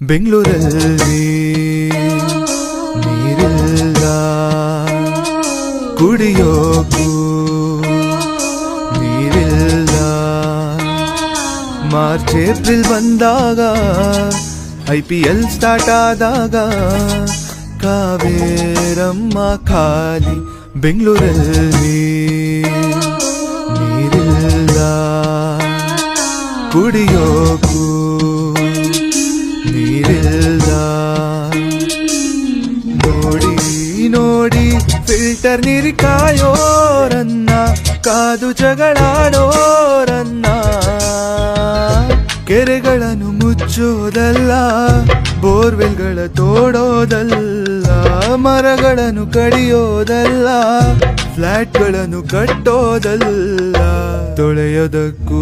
ಬೆಂಗಳೂರಲ್ಲಿ ನೀರಿಲ್ಲ, ಕುಡಿಯೋಕು ನೀರಿಲ್ಲ. ಮಾರ್ಚ್ ಏಪ್ರಿಲ್ ಬಂದಾಗ IPL ಸ್ಟಾರ್ಟ್ ಆದಾಗ ಕಾವೇರಮ್ಮ ಖಾಲಿ. ಬೆಂಗಳೂರಲ್ಲಿ ನೀರಿಲ್ಲ, ಕುಡಿಯೋಕು ನೀರಿಲ್ಲ. ನೋಡಿ ನೋಡಿ ಫಿಲ್ಟರ್ ನೀರು ಕಾಯೋರನ್ನ, ಕಾದು ಜಗಳಾಡೋರನ್ನ. ಕೆರೆಗಳನ್ನು ಮುಚ್ಚೋದಲ್ಲ, ಬೋರ್ವೆಲ್ಗಳ ತೋಡೋದಲ್ಲ, ಮರಗಳನ್ನು ಕಡಿಯೋದಲ್ಲ, ಫ್ಲಾಟ್ಗಳನ್ನು ಕಟ್ಟೋದಲ್ಲ. ತೊಳೆಯೋದಕ್ಕೂ